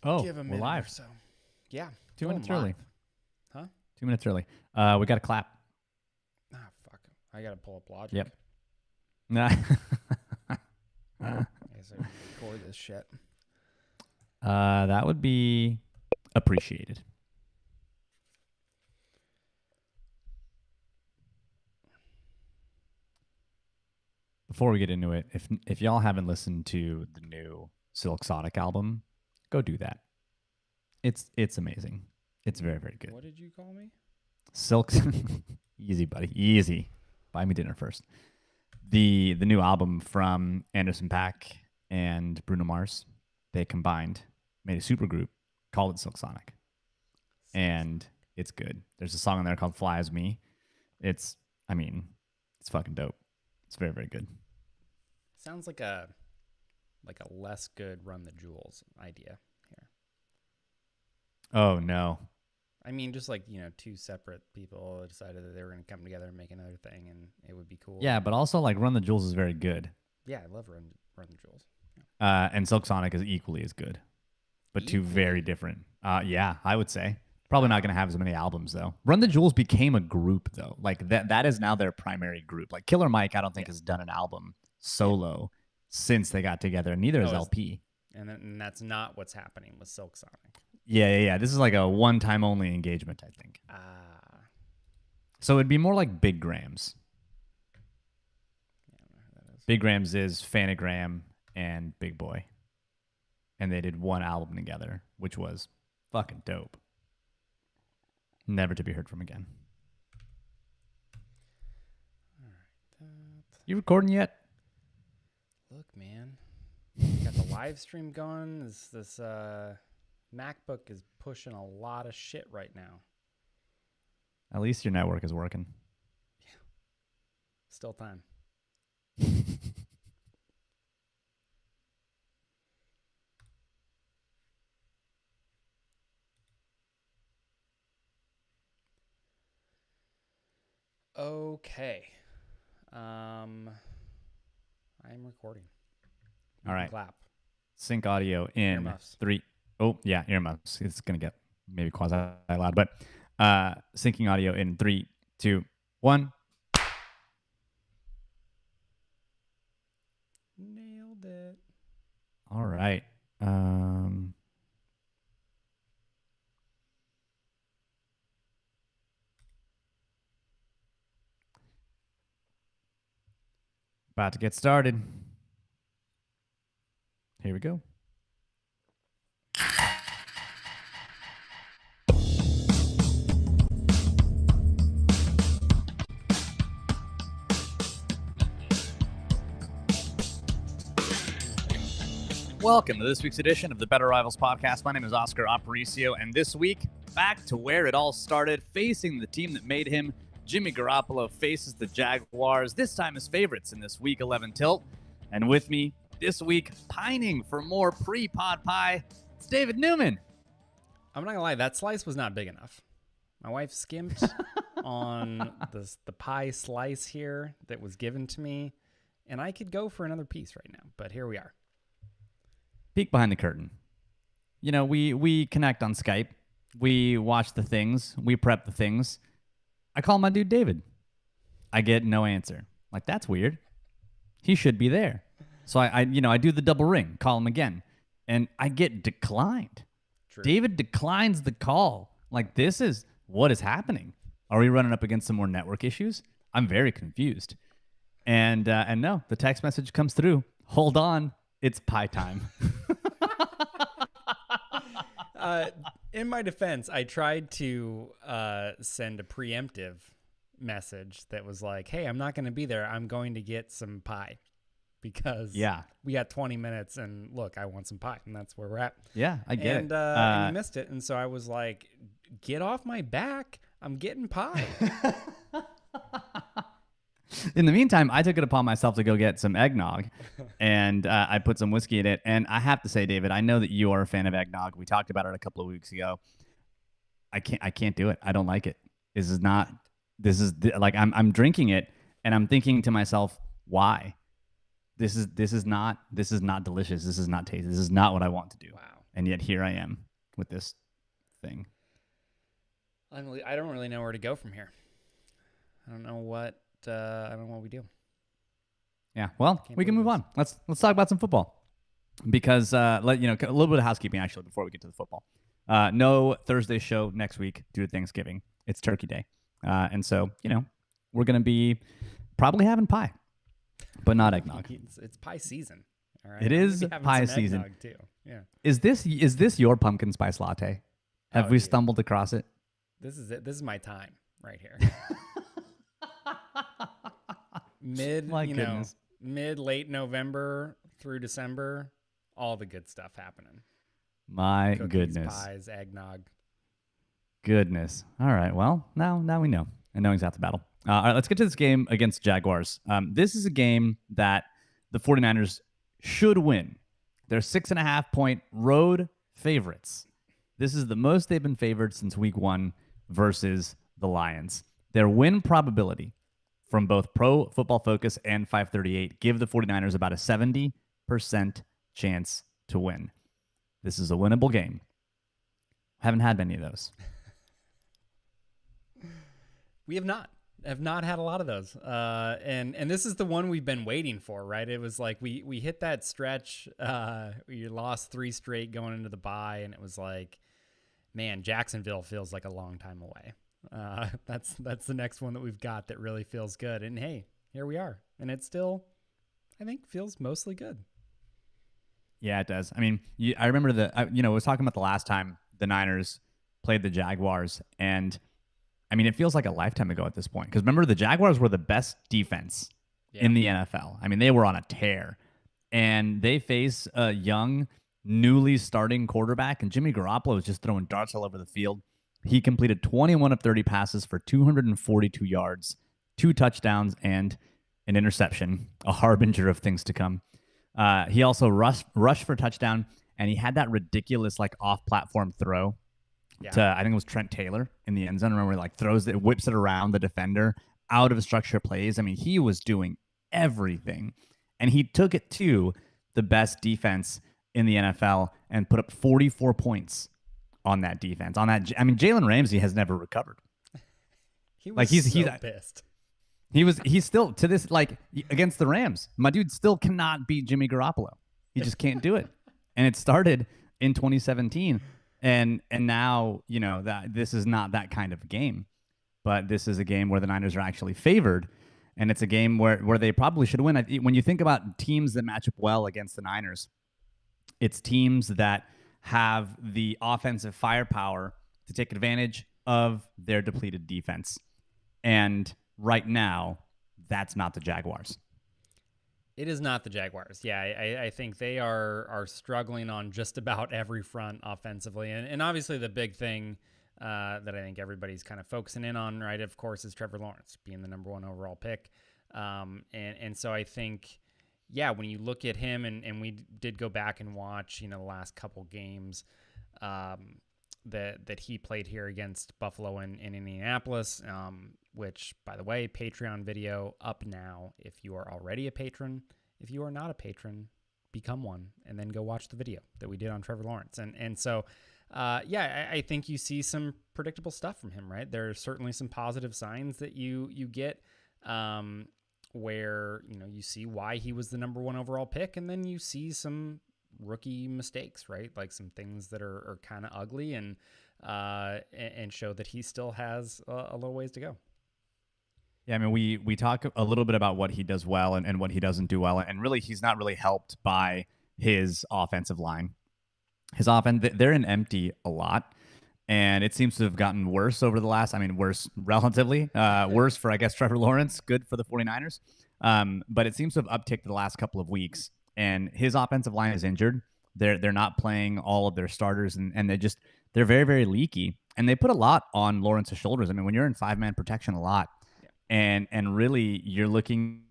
Oh, give a we're minute live. or so. Yeah. 2 going minutes early. live. Huh? 2 minutes early. We got to clap. Ah, fuck. I got to pull up Logic. Yep. Nah. I guess I record this shit. That would be appreciated. Before we get into it, if y'all haven't listened to the new Silk Sonic album, go do that. It's amazing. It's very, very good. What did you call me? Silk, easy, buddy, easy. Buy me dinner first. The new album from Anderson .Paak and Bruno Mars, they combined, made a super group, called it Silk Sonic, and it's good. There's a song on there called "Fly As Me." It's fucking dope. It's very, very good. Sounds like a less good Run the Jewels idea here. Oh no. I mean, just like, two separate people decided that they were going to come together and make another thing, and it would be cool. Yeah, but also like Run the Jewels is very good. Yeah, I love Run the Jewels. Yeah. And Silk Sonic is equally as good, but two very different. Yeah, I would say. Probably not going to have as many albums though. Run the Jewels became a group though. Like that is now their primary group. Like Killer Mike, I don't think has done an album solo since they got together, and neither is LP. And that's not what's happening with Silk Sonic. Yeah. This is like a one-time only engagement, I think. So it'd be more like Big Grams. Yeah, I don't know who that is. Big Grams is Phanagram and Big Boy. And they did one album together, which was fucking dope. Never to be heard from again. All right. You recording yet? Look, man. Got the live stream going. This MacBook is pushing a lot of shit right now. At least your network is working. Still time. Okay. I'm recording. You All can right. Clap. Sync audio in Earmuffs. 3. Oh, yeah, earmuffs. It's going to get maybe quasi loud, but syncing audio in 3, 2, 1. Nailed it. All right. About to get started. Here we go. Welcome to this week's edition of the Better Rivals podcast. My name is Oscar Aparicio, and this week, back to where it all started, facing the team that made him. Jimmy Garoppolo faces the Jaguars, this time as favorites in this Week 11 tilt. And with me this week, pining for more pre-pod pie, it's David Newman. I'm not gonna lie, that slice was not big enough. My wife skimped on the pie slice here that was given to me, and I could go for another piece right now, but here we are. Peek behind the curtain. You know, we connect on Skype. We watch the things. We prep the things. I call my dude David. I get no answer. Like, that's weird. He should be there. So I do the double ring, call him again, and I get declined. True. David declines the call. Like, this is what is happening. Are we running up against some more network issues? I'm very confused. And no, the text message comes through. Hold on, it's pie time. In my defense, I tried to send a preemptive message that was like, hey, I'm not going to be there. I'm going to get some pie because we got 20 minutes and look, I want some pie. And that's where we're at. Yeah, I get it. And you missed it. And so I was like, get off my back. I'm getting pie. In the meantime, I took it upon myself to go get some eggnog, and I put some whiskey in it. And I have to say, David, I know that you are a fan of eggnog. We talked about it a couple of weeks ago. I can't do it. I don't like it. I'm drinking it, and I'm thinking to myself, why? This is not delicious. This is not tasty. This is not what I want to do. Wow. And yet here I am with this thing. I don't really know where to go from here. I don't know what we do. Yeah, well, we can move on. Let's talk about some football because a little bit of housekeeping actually before we get to the football. No Thursday show next week due to Thanksgiving. It's Turkey Day, and so we're gonna be probably having pie, but not eggnog. It's pie season. All right. It is pie season too. Yeah. Is this your pumpkin spice latte? Have we stumbled across it? This is it. This is my time right here. Mid-late November through December, all the good stuff happening. My Cookies, goodness. Pies, eggnog. Goodness. All right. Well, now we know. And knowing's half the battle. All right, let's get to this game against Jaguars. This is a game that the 49ers should win. They're 6.5-point road favorites. This is the most they've been favored since week 1 versus the Lions. Their win probability from both Pro Football Focus and 538 give the 49ers about a 70% chance to win. This is a winnable game. Haven't had many of those. We have not had a lot of those. And this is the one we've been waiting for, right? It was like we hit that stretch. We lost 3 straight going into the bye, and it was like, man, Jacksonville feels like a long time away. That's the next one that we've got that really feels good. And hey, here we are. And it still, I think, feels mostly good. Yeah, it does. I mean, I remember I was talking about the last time the Niners played the Jaguars, and I mean, it feels like a lifetime ago at this point. Because remember, the Jaguars were the best defense in the NFL. I mean, they were on a tear. And they face a young, newly starting quarterback, and Jimmy Garoppolo was just throwing darts all over the field. He completed 21 of 30 passes for 242 yards, 2 touchdowns, and an interception, a harbinger of things to come. He also rushed for a touchdown, and he had that ridiculous off-platform throw to, I think it was Trent Taylor in the end zone. Remember, he throws it, whips it around the defender out of structure plays. I mean, he was doing everything, and he took it to the best defense in the NFL and put up 44 points on that defense. I mean, Jalen Ramsey has never recovered. He was he's pissed. He's still to this against the Rams. My dude still cannot beat Jimmy Garoppolo. He just can't do it. And it started in 2017, and now that this is not that kind of game, but this is a game where the Niners are actually favored, and it's a game where they probably should win. When you think about teams that match up well against the Niners, it's teams that have the offensive firepower to take advantage of their depleted defense. And right now, that's not the Jaguars. It is not the Jaguars. Yeah, I think they are struggling on just about every front offensively. And obviously the big thing that I think everybody's kind of focusing in on, right, of course, is Trevor Lawrence being the number 1 overall pick. And so I think, yeah, when you look at him, and we did go back and watch, the last couple games that he played here against Buffalo and Indianapolis, which, by the way, Patreon video up now if you are already a patron. If you are not a patron, become one, and then go watch the video that we did on Trevor Lawrence. And so, I think you see some predictable stuff from him, right? There are certainly some positive signs that you get, where you see why he was the number 1 overall pick, and then you see some rookie mistakes, right? Like some things that are kind of ugly, and show that he still has a little ways to go. Yeah, I mean, we talk a little bit about what he does well and what he doesn't do well, and really he's not really helped by his offensive line. His offense, they're in empty a lot, and it seems to have gotten worse over the last, worse relatively, worse for, I guess, Trevor Lawrence, good for the 49ers. But it seems to have upticked the last couple of weeks, and his offensive line is injured. They're not playing all of their starters, and they're very, very leaky, and they put a lot on Lawrence's shoulders. I mean, when you're in 5-man protection a lot, and really you're looking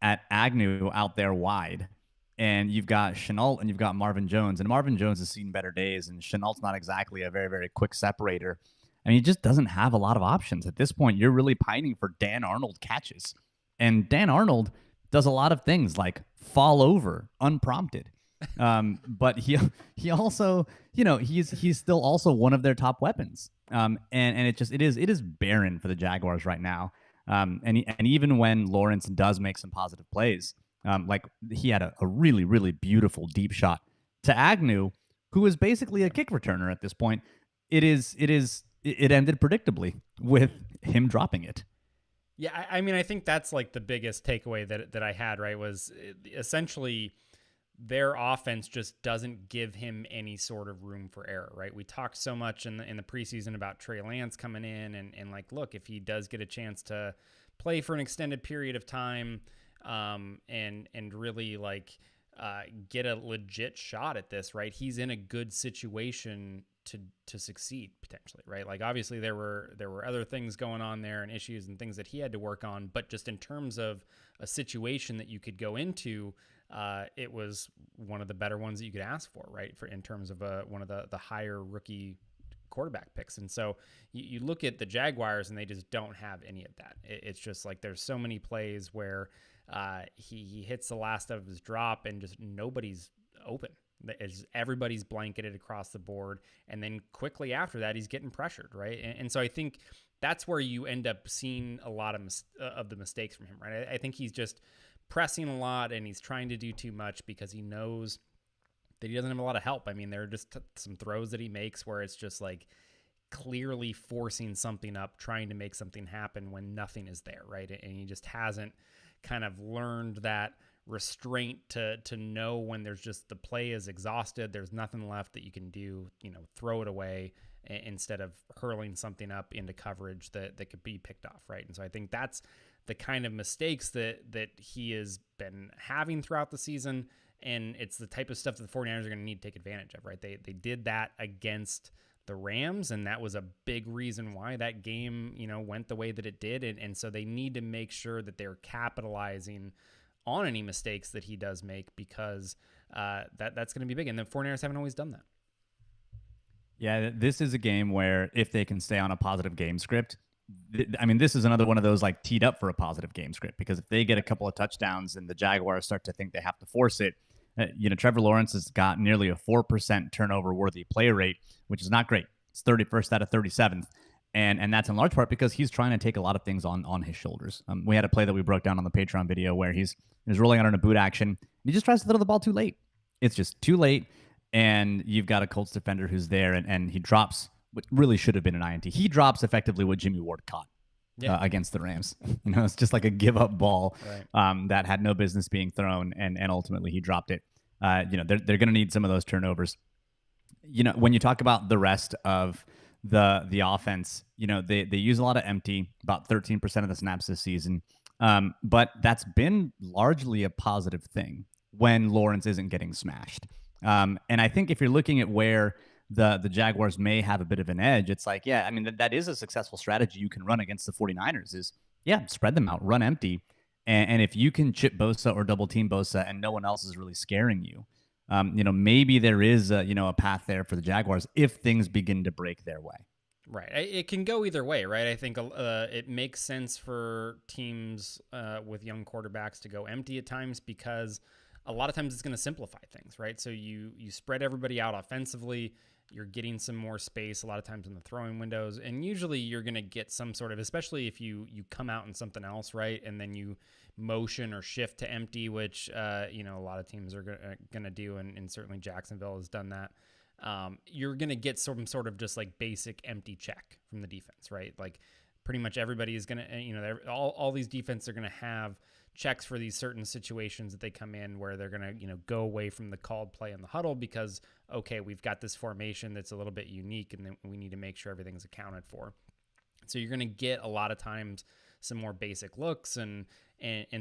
at Agnew out there wide, and you've got Shenault and you've got Marvin Jones, and Marvin Jones has seen better days, and Chenault's not exactly a very, very quick separator. I mean, he just doesn't have a lot of options. At this point, you're really pining for Dan Arnold catches. And Dan Arnold does a lot of things like fall over unprompted. But he also, he's still also one of their top weapons. And it is barren for the Jaguars right now. And even when Lawrence does make some positive plays, like he had a really really beautiful deep shot to Agnew, who is basically a kick returner at this point. It ended predictably with him dropping it. Yeah, I mean, I think that's like the biggest takeaway that I had, right, was essentially their offense just doesn't give him any sort of room for error, right? We talked so much in the preseason about Trey Lance coming in and like, look, if he does get a chance to play for an extended period of time, and really like get a legit shot at this, right? He's in a good situation to succeed potentially, right? Like obviously there were other things going on there and issues and things that he had to work on, but just in terms of a situation that you could go into, it was one of the better ones that you could ask for, right? For in terms of one of the higher rookie quarterback picks. And so you look at the Jaguars and they just don't have any of that. It's just like there's so many plays where he hits the last of his drop and just nobody's open. Everybody's blanketed across the board, and then quickly after that, he's getting pressured, right? And so I think that's where you end up seeing a lot of the mistakes from him, right? I think he's just pressing a lot, and he's trying to do too much because he knows that he doesn't have a lot of help. I mean, there are just some throws that he makes where it's just like clearly forcing something up, trying to make something happen when nothing is there, right? And he just hasn't kind of learned that restraint to know when there's just the play is exhausted, there's nothing left that you can do, throw it away instead of hurling something up into coverage that could be picked off, right? And so I think that's the kind of mistakes that he has been having throughout the season, and it's the type of stuff that the 49ers are going to need to take advantage of, right? They did that against the Rams, and that was a big reason why that game, went the way that it did, and so they need to make sure that they're capitalizing on any mistakes that he does make, because that's going to be big. And the 49ers haven't always done that. Yeah, this is a game where if they can stay on a positive game script, this is another one of those like teed up for a positive game script, because if they get a couple of touchdowns and the Jaguars start to think they have to force it, Trevor Lawrence has got nearly a 4% turnover worthy play rate, which is not great. It's 31st out of 37th. And that's in large part because he's trying to take a lot of things on his shoulders. We had a play that we broke down on the Patreon video where he's rolling out on a boot action. And he just tries to throw the ball too late. It's just too late. And you've got a Colts defender who's there, and he drops what really should have been an INT. He drops effectively what Jimmy Ward caught against the Rams. It's just like a give up ball that had no business being thrown, and ultimately he dropped it. They're going to need some of those turnovers. When you talk about the rest of the offense, they use a lot of empty, about 13% of the snaps this season. But that's been largely a positive thing when Lawrence isn't getting smashed. And I think if you're looking at where the Jaguars may have a bit of an edge, it's like, that is a successful strategy you can run against the 49ers is, spread them out, run empty. And if you can chip Bosa or double team Bosa and no one else is really scaring you, maybe there is a path there for the Jaguars if things begin to break their way. Right. It can go either way, right? I think it makes sense for teams with young quarterbacks to go empty at times, because a lot of times it's going to simplify things, right? So you spread everybody out offensively. You're getting some more space a lot of times in the throwing windows, and usually you're going to get some sort of, especially if you come out in something else, right? And then you motion or shift to empty, which a lot of teams are going to do, and certainly Jacksonville has done that. You're going to get some sort of just like basic empty check from the defense, right? Like pretty much everybody is going to, all these defenses are going to have checks for these certain situations that they come in where they're going to, go away from the called play in the huddle because, okay, we've got this formation that's a little bit unique and then we need to make sure everything's accounted for. So you're going to get a lot of times some more basic looks and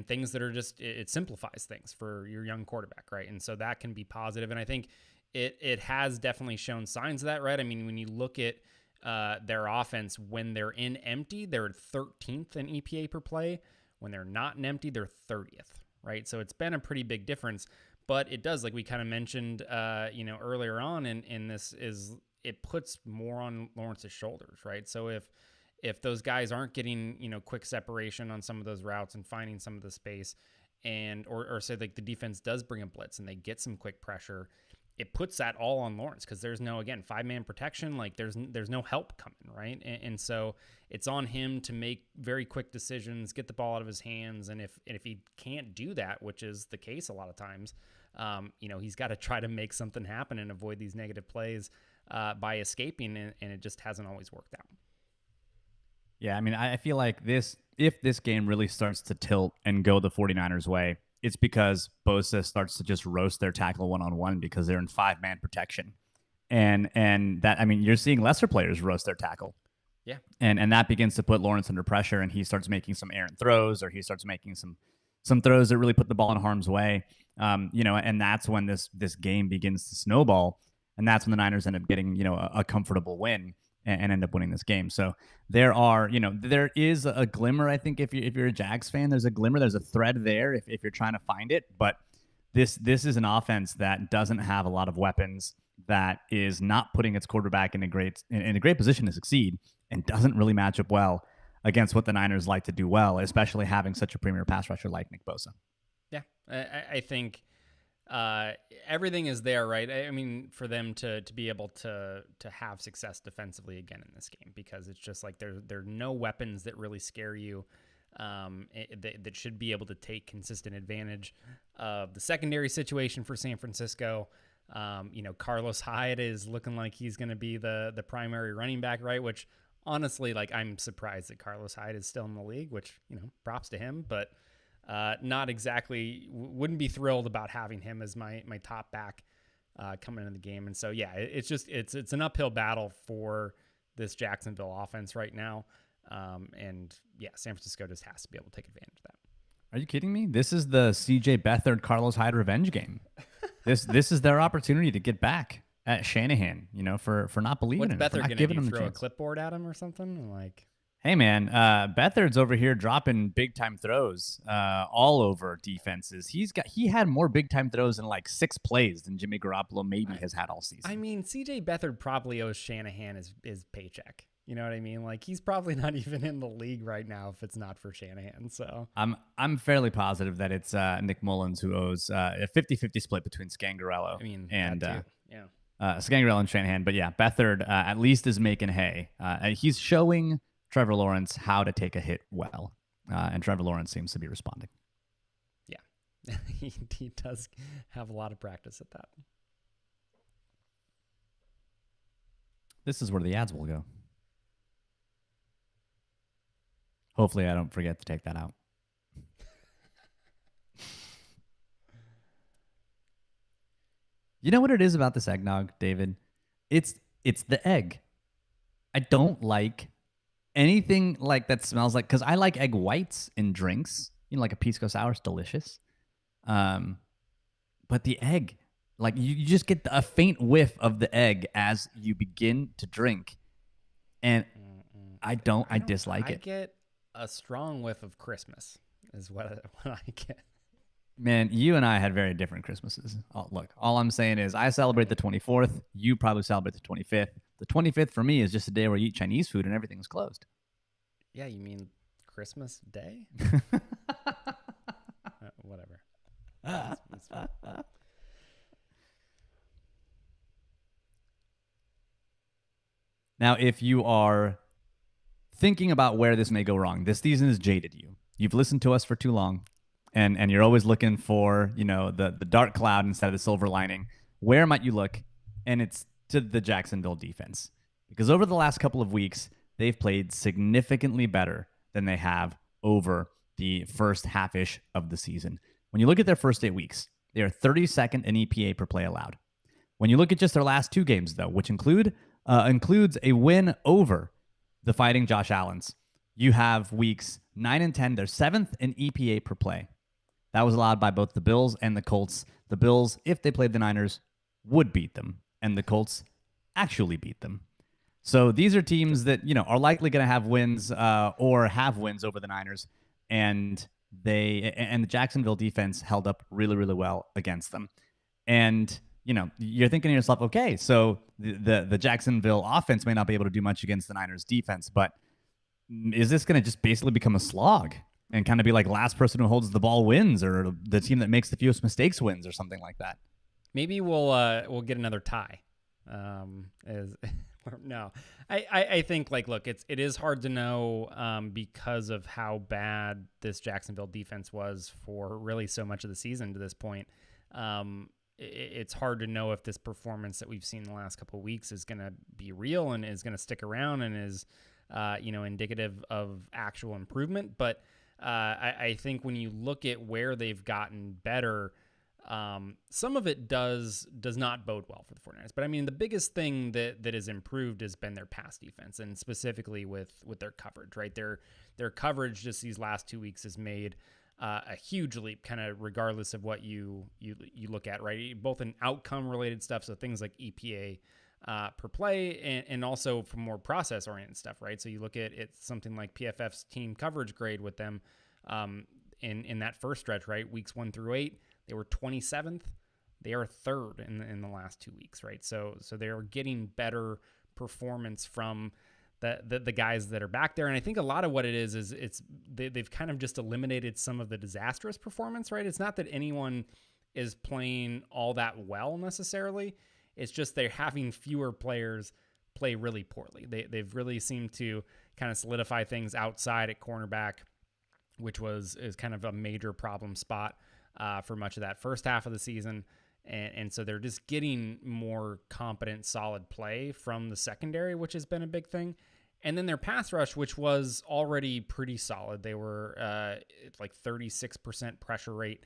things that are just, it simplifies things for your young quarterback, right? And so that can be positive. And I think it has definitely shown signs of that, right? I mean, when you look at their offense, when they're in empty, they're 13th in EPA per play. When they're not in empty, they're 30th, right? So it's been a pretty big difference, but it does, like we kind of mentioned, earlier on in this, is it puts more on Lawrence's shoulders, right? So if those guys aren't getting, quick separation on some of those routes and finding some of the space, or say like the defense does bring a blitz and they get some quick pressure, it puts that all on Lawrence because there's no, again, 5-man protection. Like there's no help coming, right? And so it's on him to make very quick decisions, get the ball out of his hands. And if he can't do that, which is the case a lot of times, he's got to try to make something happen and avoid these negative plays by escaping, and it just hasn't always worked out. Yeah, I mean, I feel like if this game really starts to tilt and go the 49ers way, it's because Bosa starts to just roast their tackle one-on-one because they're in 5-man protection. And that, I mean, you're seeing lesser players roast their tackle. Yeah. And that begins to put Lawrence under pressure, and he starts making some errant throws, or he starts making some throws that really put the ball in harm's way. And that's when this game begins to snowball, and that's when the Niners end up getting, a comfortable win and end up winning this game. So there is a glimmer. I think if you're a Jags fan, there's a glimmer, there's a thread there if you're trying to find it. But this is an offense that doesn't have a lot of weapons, that is not putting its quarterback in a great position to succeed, and doesn't really match up well against what the Niners like to do well, especially having such a premier pass rusher like Nick Bosa. Yeah, I think everything is there, right? I mean, for them to be able to have success defensively again in this game, because it's just like there are no weapons that really scare you, that should be able to take consistent advantage of the secondary situation for San Francisco. Carlos Hyde is looking like he's going to be the primary running back, right? Which honestly, like, I'm surprised that Carlos Hyde is still in the league, which, props to him, but not exactly, wouldn't be thrilled about having him as my top back coming into the game. And so, yeah, it's an uphill battle for this Jacksonville offense right now. And yeah, San Francisco just has to be able to take advantage of that. Are you kidding me? This is the CJ Beathard, Carlos Hyde revenge game. This is their opportunity to get back at Shanahan, for not believing in him. What's Beathard going to do? Throw a chance. Clipboard at him or something? Like, hey, man, Beathard's over here dropping big-time throws all over defenses. He had more big-time throws in like 6 plays than Jimmy Garoppolo maybe has had all season. I mean, CJ Beathard probably owes Shanahan his paycheck. You know what I mean? Like, he's probably not even in the league right now if it's not for Shanahan. So I'm fairly positive that it's Nick Mullins who owes a 50-50 split between Scangarello and Scangarello and Shanahan. But yeah, Beathard at least is making hay. He's showing Trevor Lawrence how to take a hit well, and Trevor Lawrence seems to be responding. Yeah, he does have a lot of practice at that. This is where the ads will go. Hopefully I don't forget to take that out. You know what it is about this eggnog, David? It's the egg. I don't like anything like that smells like, because I like egg whites in drinks. Like a pisco sour is delicious. But the egg, like you just get a faint whiff of the egg as you begin to drink. And I dislike it. I get a strong whiff of Christmas is what I get. Man, you and I had very different Christmases. Look, all I'm saying is I celebrate the 24th. You probably celebrate the 25th. The 25th for me is just a day where you eat Chinese food and everything's closed. Yeah, you mean Christmas Day? Whatever. That's fine. Now, if you are thinking about where this may go wrong, this season has jaded you. You've listened to us for too long, and you're always looking for, the dark cloud instead of the silver lining. Where might you look? And it's to the Jacksonville defense. Because over the last couple of weeks, they've played significantly better than they have over the first half-ish of the season. When you look at their first 8 weeks, they are 32nd in EPA per play allowed. When you look at just their last 2 games, though, which includes a win over the Fighting Josh Allens, you have weeks 9 and 10. They're 7th in EPA per play. That was allowed by both the Bills and the Colts. The Bills, if they played the Niners, would beat them, and the Colts actually beat them. So these are teams that are likely going to have wins or have wins over the Niners, and the Jacksonville defense held up really, really well against them. And you're thinking to yourself, okay, so the Jacksonville offense may not be able to do much against the Niners defense, but is this going to just basically become a slog? and kind of be like last person who holds the ball wins, or the team that makes the fewest mistakes wins, or something like that. Maybe we'll get another tie. No, I think like, look, it is hard to know because of how bad this Jacksonville defense was for really so much of the season to this point. It's hard to know if this performance that we've seen the last couple of weeks is going to be real and is going to stick around and is, indicative of actual improvement. But I think when you look at where they've gotten better, some of it does not bode well for the 49ers. But I mean, the biggest thing that has improved has been their pass defense, and specifically with their coverage, right? Their coverage just these last 2 weeks has made a huge leap, kind of regardless of what you look at, right? Both in outcome related stuff, so things like EPA per play, and also for more process oriented stuff, right? So you look at something like PFF's team coverage grade with them in that first stretch, right? Weeks 1 through 8, they were 27th. They are 3rd in the last 2 weeks, right? So they are getting better performance from the guys that are back there. And I think a lot of what it is they've kind of just eliminated some of the disastrous performance, right? It's not that anyone is playing all that well necessarily. It's just they're having fewer players play really poorly. They've really seemed to kind of solidify things outside at cornerback, which is kind of a major problem spot for much of that first half of the season. And so they're just getting more competent, solid play from the secondary, which has been a big thing. And then their pass rush, which was already pretty solid. They were like 36% pressure rate,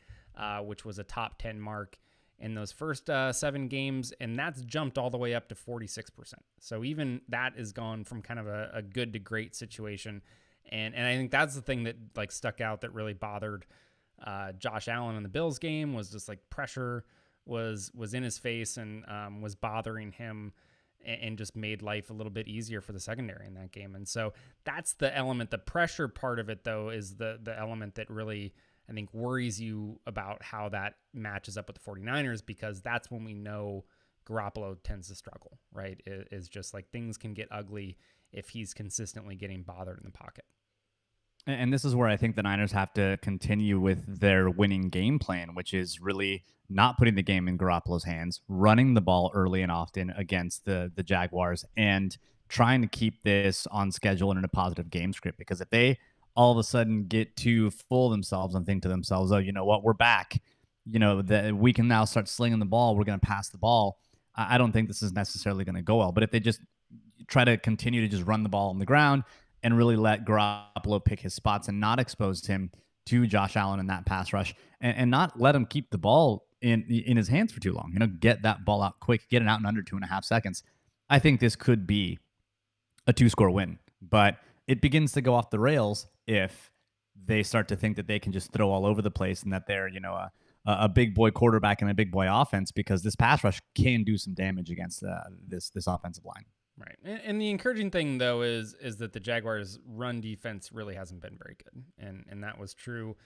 which was a top 10 mark in those first 7 games. And that's jumped all the way up to 46%. So even that has gone from kind of a good to great situation. And I think that's the thing that like stuck out that really bothered Josh Allen in the Bills game, was just like pressure was in his face and was bothering him, and just made life a little bit easier for the secondary in that game. And so that's the element. The pressure part of it, though, is the element that really, I think, worries you about how that matches up with the 49ers, because that's when we know Garoppolo tends to struggle, right? Is just like things can get ugly if he's consistently getting bothered in the pocket. And this is where I think the Niners have to continue with their winning game plan, which is really not putting the game in Garoppolo's hands, running the ball early and often against the Jaguars, and trying to keep this on schedule and in a positive game script. Because if they all of a sudden get too full of themselves and think to themselves, oh, you know what, we're back, we can now start slinging the ball, we're going to pass the ball, I don't think this is necessarily going to go well. But if they just try to continue to just run the ball on the ground and really let Garoppolo pick his spots and not expose him to Josh Allen in that pass rush, and not let him keep the ball in his hands for too long, get that ball out quick, get it out in under 2.5 seconds, I think this could be a 2-score win. But it begins to go off the rails if they start to think that they can just throw all over the place and that they're, a big boy quarterback and a big boy offense, because this pass rush can do some damage against this offensive line. Right. And the encouraging thing, though, is that the Jaguars' run defense really hasn't been very good. And that was true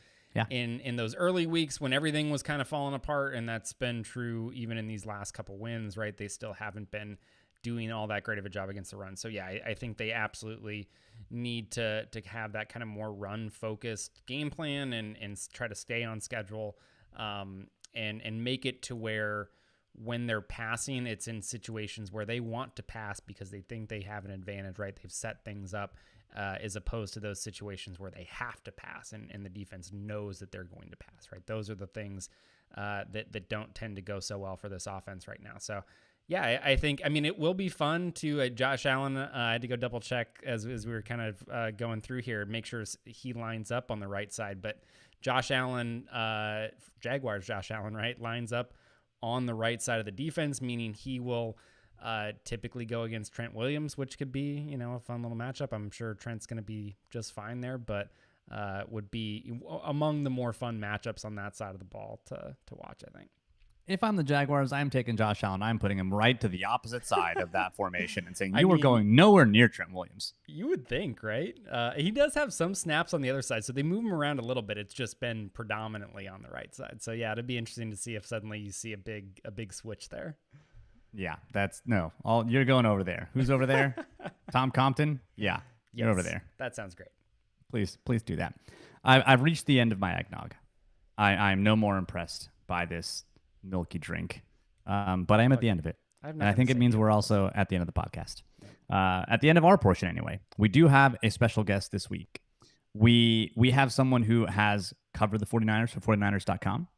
in those early weeks when everything was kind of falling apart. And that's been true even in these last couple wins, right? They still haven't been doing all that great of a job against the run. So, yeah, I think they absolutely need to have that kind of more run-focused game plan and try to stay on schedule and make it to where when they're passing, it's in situations where they want to pass because they think they have an advantage, right? They've set things up as opposed to those situations where they have to pass and the defense knows that they're going to pass, right? Those are the things that don't tend to go so well for this offense right now. So, yeah, I think, it will be fun to Josh Allen. I had to go double check as we were kind of going through here, make sure he lines up on the right side. But Josh Allen, Jaguars Josh Allen, right, lines up on the right side of the defense, meaning he will typically go against Trent Williams, which could be, a fun little matchup. I'm sure Trent's going to be just fine there, but would be among the more fun matchups on that side of the ball to watch, I think. If I'm the Jaguars, I'm taking Josh Allen. I'm putting him right to the opposite side of that formation and saying, you are going nowhere near Trent Williams. You would think, right? He does have some snaps on the other side, so they move him around a little bit. It's just been predominantly on the right side. So, yeah, it'd be interesting to see if suddenly you see a big switch there. Yeah, you're going over there. Who's over there? Tom Compton? Yeah, you're over there. That sounds great. Please do that. I've reached the end of my eggnog. I'm no more impressed by this milky drink, but I am at the end of it. And I think it means we're also at the end of the podcast. At the end of our portion, anyway. We do have a special guest this week. We have someone who has covered the 49ers for 49ers.com,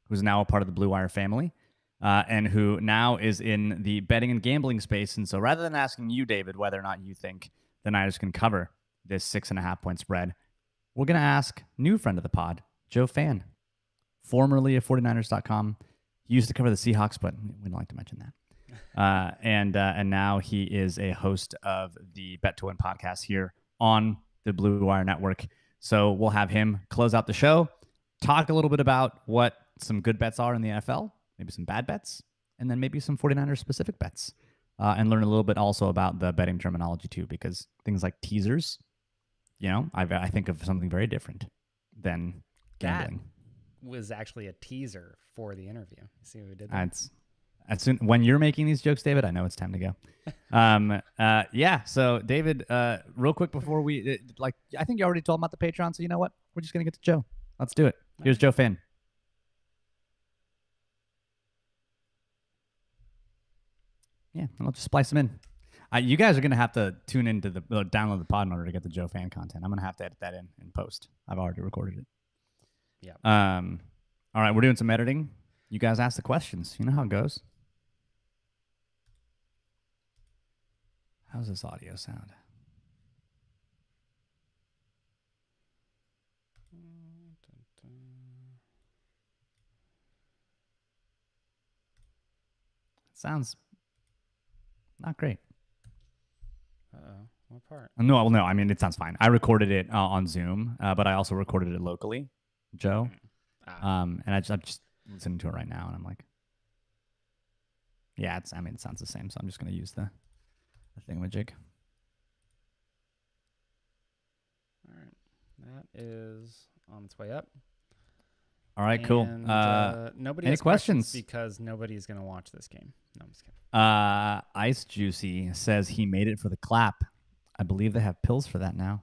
who's now a part of the Blue Wire family, and who now is in the betting and gambling space. And so rather than asking you, David, whether or not you think the Niners can cover this 6.5-point spread, we're going to ask new friend of the pod, Joe Fann, formerly of 49ers.com. He used to cover the Seahawks, but we don't like to mention that. And now he is a host of the Bet to Win podcast here on the Blue Wire Network. So we'll have him close out the show, talk a little bit about what some good bets are in the NFL, maybe some bad bets, and then maybe some 49ers specific bets, and learn a little bit also about the betting terminology too, because things like teasers, I think of something very different than gambling. That was actually a teaser for the interview. See what we did there? When you're making these jokes, David, I know it's time to go. Yeah. So, David, real quick before I think you already told him about the Patreon. So, you know what? We're just gonna get to Joe. Let's do it. Here's Joe Fann. Yeah, I'll just splice him in. You guys are gonna have to tune into download the pod in order to get the Joe Fann content. I'm gonna have to edit that in post. I've already recorded it. Yeah. All right, we're doing some editing. You guys ask the questions. You know how it goes. How's this audio sound? Sounds not great. Uh-oh. What part? No, I mean, it sounds fine. I recorded it on Zoom, but I also recorded it locally, Joe. And I'm just listening to it right now, and I'm like, yeah, it sounds the same, so I'm just going to use the thingamajig. All right. That is on its way up. All right, cool. Nobody any has questions? Because nobody's going to watch this game. No, I'm just kidding. Ice Juicy says he made it for the clap. I believe they have pills for that now.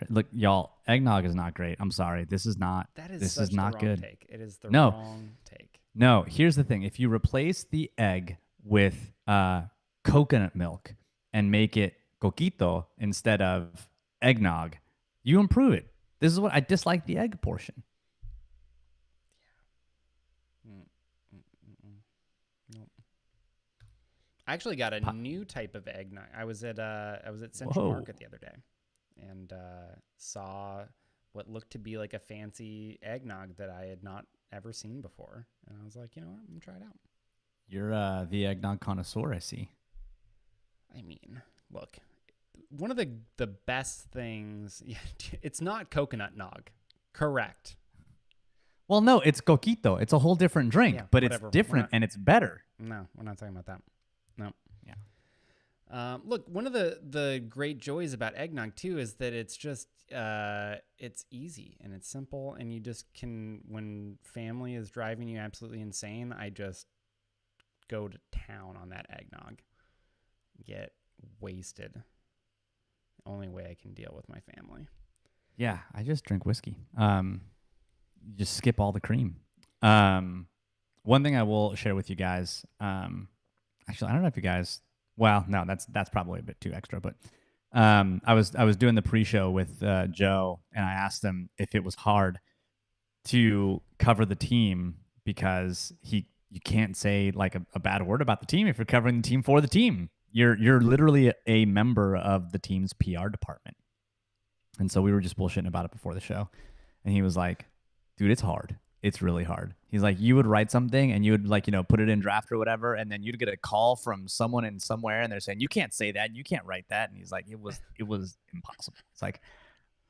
Look, y'all, eggnog is not great. I'm sorry. This is not good. Take. It is the wrong take. No, here's the thing. If you replace the egg with coconut milk and make it coquito instead of eggnog, you improve it. This is what I dislike the egg portion. Nope. I actually got a new type of eggnog. I was at Central Market the other day and saw what looked to be like a fancy eggnog that I had not ever seen before. And I was like, you know what? I'm going to try it out. You're the eggnog connoisseur, I see. I mean, look, one of the best things, it's not coconut nog. Correct. Well, no, it's coquito. It's a whole different drink, but whatever. It's different and it's better. No, we're not talking about that. No. Yeah. Look, one of the great joys about eggnog too is that it's just it's easy and it's simple, and you just can, when family is driving you absolutely insane, I just go to town on that eggnog, get wasted. Only way I can deal with my family. Yeah, I just drink whiskey. Just skip all the cream. One thing I will share with you guys. Actually, I don't know if you guys. Well, no, that's probably a bit too extra. But I was doing the pre-show with Joe, and I asked him if it was hard to cover the team because you can't say like a bad word about the team if you're covering the team for the team. You're literally a member of the team's PR department. And so we were just bullshitting about it before the show. And he was like, dude, it's hard. It's really hard. He's like, you would write something and you would put it in draft or whatever. And then you'd get a call from someone in somewhere and they're saying, you can't say that. You can't write that. And he's like, it was impossible. It's like,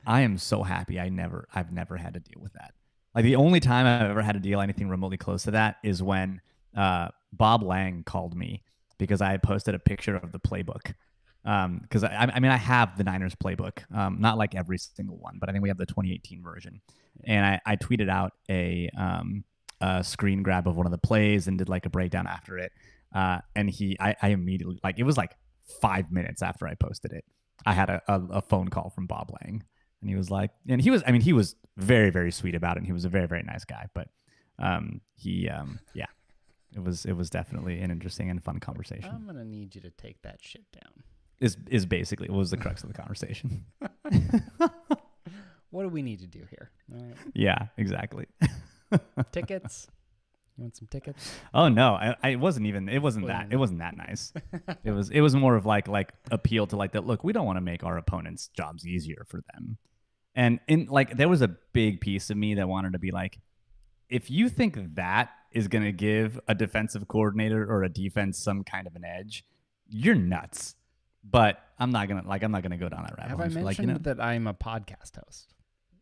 I am so happy I've never had to deal with that. Like the only time I've ever had to deal anything remotely close to that is when Bob Lang called me because I had posted a picture of the playbook. Because I have the Niners playbook, not like every single one, but I think we have the 2018 version. And I tweeted out a screen grab of one of the plays and did like a breakdown after it. And I immediately, like, it was like 5 minutes after I posted it. I had a phone call from Bob Lang, and he was like, and he was very, very sweet about it. And he was a very, very nice guy, but yeah, it was definitely an interesting and fun conversation. I'm gonna need you to take that shit down. Is basically what was the crux of the conversation. What do we need to do here? All right. Yeah, exactly. Tickets. You want some tickets? Oh no, it wasn't that nice. It was more of like appeal to like that. Look, we don't want to make our opponents' jobs easier for them. And in like there was a big piece of me that wanted to be like, if you think that is going to give a defensive coordinator or a defense some kind of an edge, you're nuts. But I'm not gonna go down that rabbit hole. Have I mentioned that I'm a podcast host?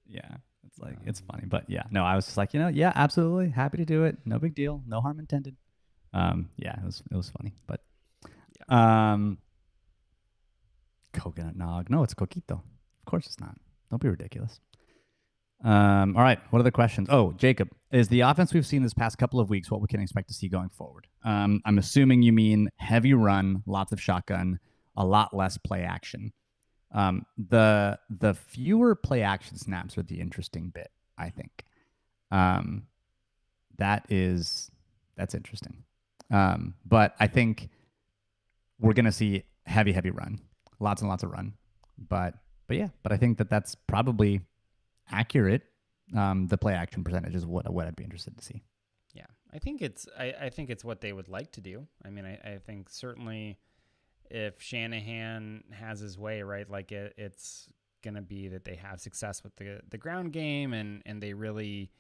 Yeah, it's like it's funny, but yeah, no, I was just like, yeah, absolutely, happy to do it, no big deal, no harm intended. Yeah, it was funny, but coconut nog, no, it's coquito. Of course it's not. Don't be ridiculous. All right, what are the questions? Oh, Jacob, is the offense we've seen this past couple of weeks what we can expect to see going forward? I'm assuming you mean heavy run, lots of shotgun, a lot less play action. The fewer play action snaps are the interesting bit, I think. That's interesting. But I think we're gonna see heavy run, lots and lots of run. But I think that's probably accurate. The play action percentage is what I'd be interested to see. Yeah, I think it's what they would like to do. I mean, I think certainly if Shanahan has his way, right, like it's going to be that they have success with the ground game and they really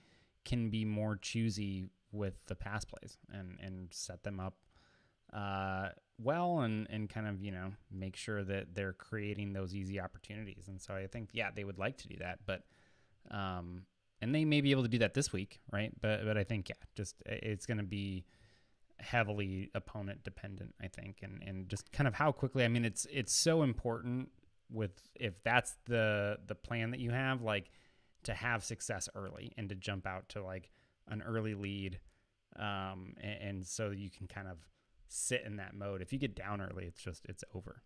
can be more choosy with the pass plays and set them up well and kind of, make sure that they're creating those easy opportunities. And so I think, yeah, they would like to do that, but and they may be able to do that this week, right? But I think, yeah, just it's going to be heavily opponent dependent, I think, and just kind of how quickly. I mean, it's so important with if that's the plan that you have, like to have success early and to jump out to like an early lead, and so you can kind of sit in that mode. If you get down early, it's over.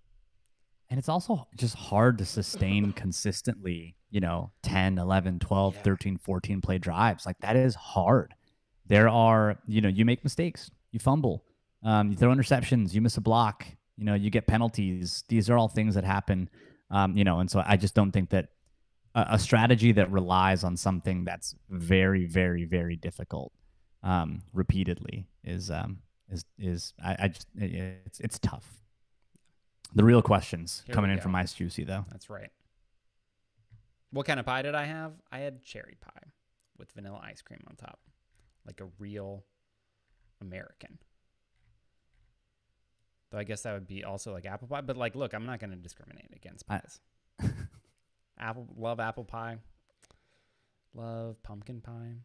And it's also just hard to sustain consistently, 10, 11, 12, 13, 14 play drives. Like that is hard. There are, you make mistakes. You fumble, you throw interceptions, you miss a block, you get penalties. These are all things that happen, and so I just don't think that a strategy that relies on something that's very, very, very difficult repeatedly is it's tough. The real questions coming in from Ice Juicy, though. That's right. What kind of pie did I have? I had cherry pie with vanilla ice cream on top, like a real American. Though I guess that would be also like apple pie. But like, look, I'm not going to discriminate against pies. Love apple pie. Love pumpkin pie.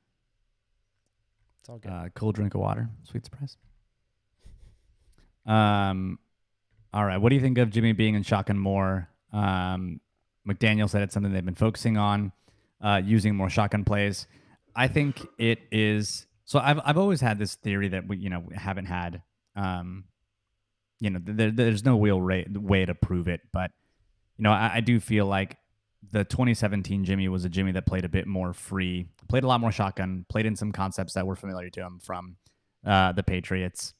It's all good. Cool drink of water. Sweet surprise. All right. What do you think of Jimmy being in shotgun more? McDaniel said it's something they've been focusing on, using more shotgun plays. I think it is. So I've always had this theory that we haven't had. There's no real way to prove it, but I do feel like the 2017 Jimmy was a Jimmy that played a bit more free, played a lot more shotgun, played in some concepts that were familiar to him from the Patriots.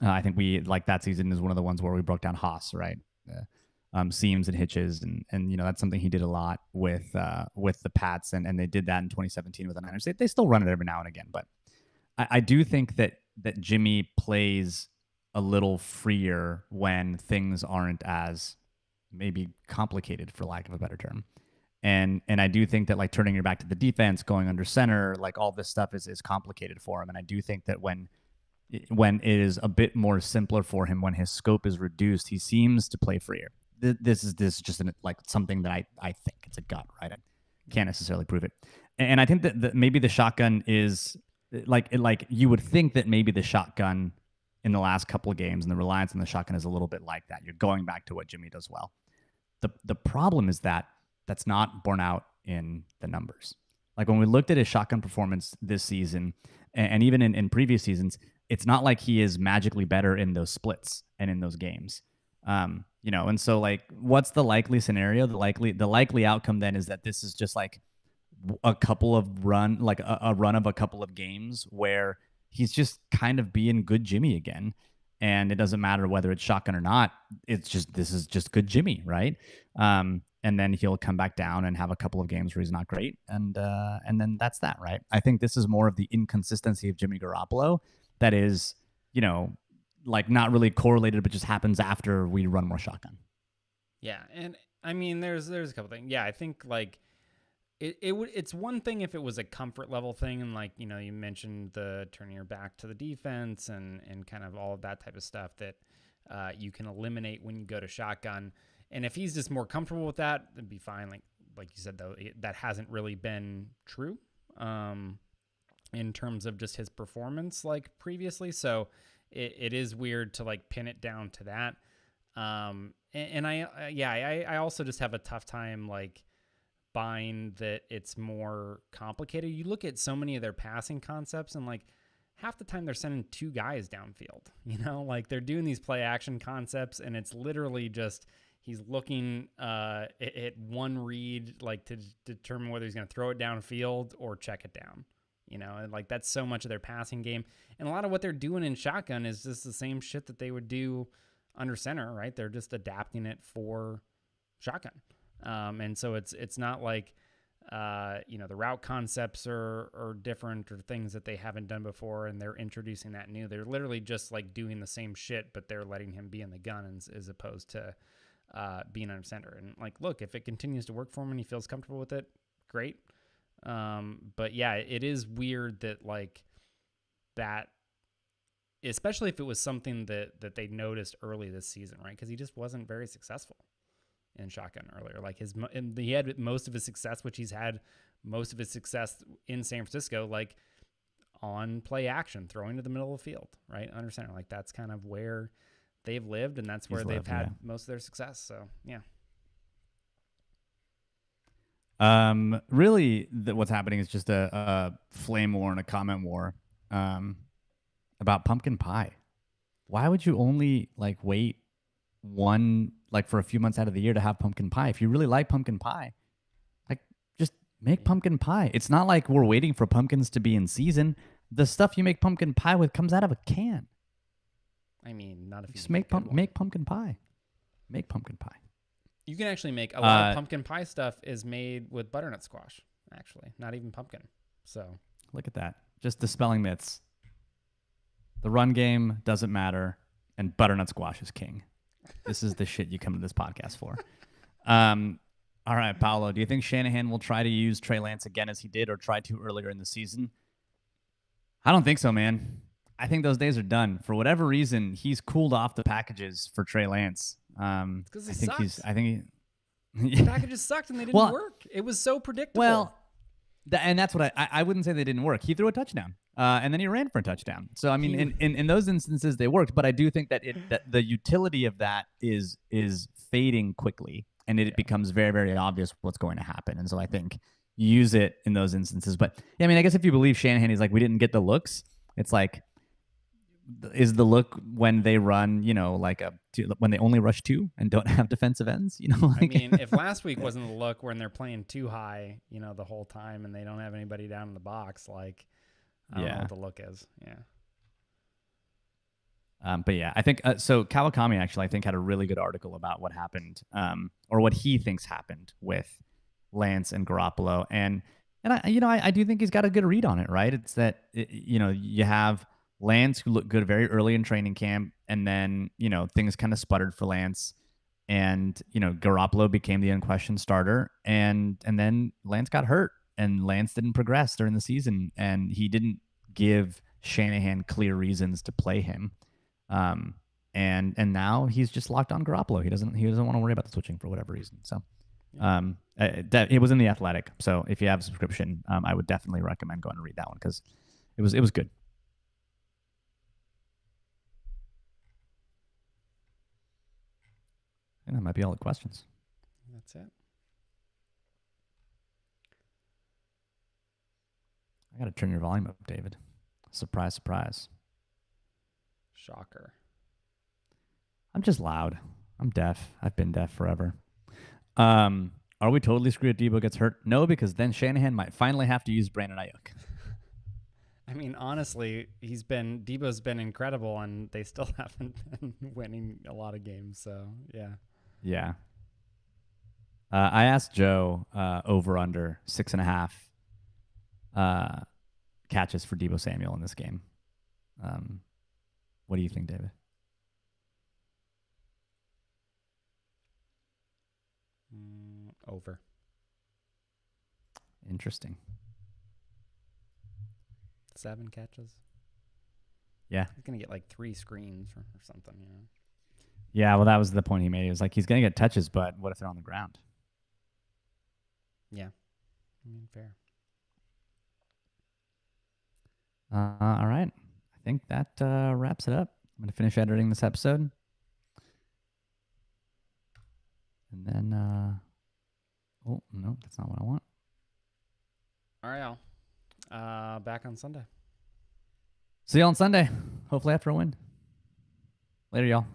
I think we like that season is one of the ones where we broke down Haas, right? Seams and hitches, and that's something he did a lot with the Pats, and they did that in 2017 with the Niners. They still run it every now and again, but I do think that Jimmy plays a little freer when things aren't as maybe complicated, for lack of a better term. And I do think that like turning your back to the defense, going under center, like all this stuff is complicated for him. And I do think that when it is a bit more simpler for him, when his scope is reduced, he seems to play freer. This is just like something that I think it's a gut, right? I can't necessarily prove it. And I think that maybe the shotgun is like you would think that maybe the shotgun in the last couple of games and the reliance on the shotgun is a little bit like that. You're going back to what Jimmy does well. The problem is that that's not borne out in the numbers. Like when we looked at his shotgun performance this season and even in previous seasons, it's not like he is magically better in those splits and in those games. And so like, what's the likely scenario? The likely outcome then is that this is just like a couple of a run of a couple of games where he's just kind of being good Jimmy again. And it doesn't matter whether it's shotgun or not. This is just good Jimmy, right? And then he'll come back down and have a couple of games where he's not great, and then that's that, right? I think this is more of the inconsistency of Jimmy Garoppolo that is, like not really correlated, but just happens after we run more shotgun. Yeah, and I mean, there's a couple things. Yeah, I think like it's one thing if it was a comfort level thing, and like you mentioned the turning your back to the defense and kind of all of that type of stuff that you can eliminate when you go to shotgun. And if he's just more comfortable with that, it'd be fine. Like you said though, that hasn't really been true in terms of just his performance like previously. So it is weird to like pin it down to that. And I also just have a tough time like buying that it's more complicated. You look at so many of their passing concepts and like half the time they're sending two guys downfield, like they're doing these play action concepts and it's literally just he's looking at one read like to determine whether he's going to throw it downfield or check it down. And like that's so much of their passing game. And a lot of what they're doing in shotgun is just the same shit that they would do under center, right? They're just adapting it for shotgun. And so it's not like, the route concepts are different or things that they haven't done before and they're introducing that new. They're literally just like doing the same shit, but they're letting him be in the gun as opposed to being under center. And like, look, if it continues to work for him and he feels comfortable with it, great. But yeah, it is weird that like that, especially if it was something that they noticed early this season, right? Because he just wasn't very successful in shotgun earlier. Like he had most of his success, which he's had most of his success in San Francisco, like on play action, throwing to the middle of the field, right? Under center. Like that's kind of where they've lived and that's where they've had most of their success. So yeah. Really, what's happening is just a flame war and a comment war about pumpkin pie. Why would you only like wait for a few months out of the year to have pumpkin pie? If you really like pumpkin pie, like just make pumpkin pie. It's not like we're waiting for pumpkins to be in season. The stuff you make pumpkin pie with comes out of a can. I mean, not if you just make pumpkin pie. Make pumpkin pie. You can actually make a lot of pumpkin pie stuff is made with butternut squash, actually, not even pumpkin. So look at that. Just dispelling myths. The run game doesn't matter, and butternut squash is king. This is the shit you come to this podcast for. All right, Paolo, do you think Shanahan will try to use Trey Lance again as he did or tried to earlier in the season? I don't think so, man. I think those days are done. For whatever reason, he's cooled off the packages for Trey Lance. Because the packages sucked and they didn't work. It was so predictable. Well, and that's what I wouldn't say they didn't work. He threw a touchdown, and then he ran for a touchdown. So I mean, in those instances they worked, but I do think that the utility of that is fading quickly, and it becomes very, very obvious what's going to happen. And so I think you use it in those instances. But yeah, I mean, I guess if you believe Shanahan, he's like, we didn't get the looks. It's like, is the look when they run, when they only rush two and don't have defensive ends, I mean, if last week wasn't the look when they're playing too high, the whole time and they don't have anybody down in the box, like, I don't know what the look is. Yeah. But yeah, I think, so Kawakami actually, I think had a really good article about what happened, or what he thinks happened with Lance and Garoppolo. And I do think he's got a good read on it, right? It's that, you have Lance, who looked good very early in training camp, and then, things kind of sputtered for Lance, and, Garoppolo became the unquestioned starter, and then Lance got hurt, and Lance didn't progress during the season, and he didn't give Shanahan clear reasons to play him. And now he's just locked on Garoppolo. He doesn't want to worry about the switching for whatever reason. So, it was in The Athletic. So if you have a subscription, I would definitely recommend going to read that one because it was good. And that might be all the questions. That's it. I got to turn your volume up, David. Surprise, surprise. Shocker. I'm just loud. I'm deaf. I've been deaf forever. Are we totally screwed if Debo gets hurt? No, because then Shanahan might finally have to use Brandon Ayuk. I mean, honestly, Debo's been incredible, and they still haven't been winning a lot of games. So yeah. Yeah. I asked Joe over under 6.5 catches for Debo Samuel in this game. What do you think, David? Over. Interesting. 7 catches. Yeah. He's gonna get like 3 screens or something, you know. Yeah, well, that was the point he made. He was like, he's gonna get touches, but what if they're on the ground? Yeah. I mean, fair. All right. I think that wraps it up. I'm going to finish editing this episode. And then, oh, no, that's not what I want. All right, y'all. Back on Sunday. See you on Sunday. Hopefully after a win. Later, y'all.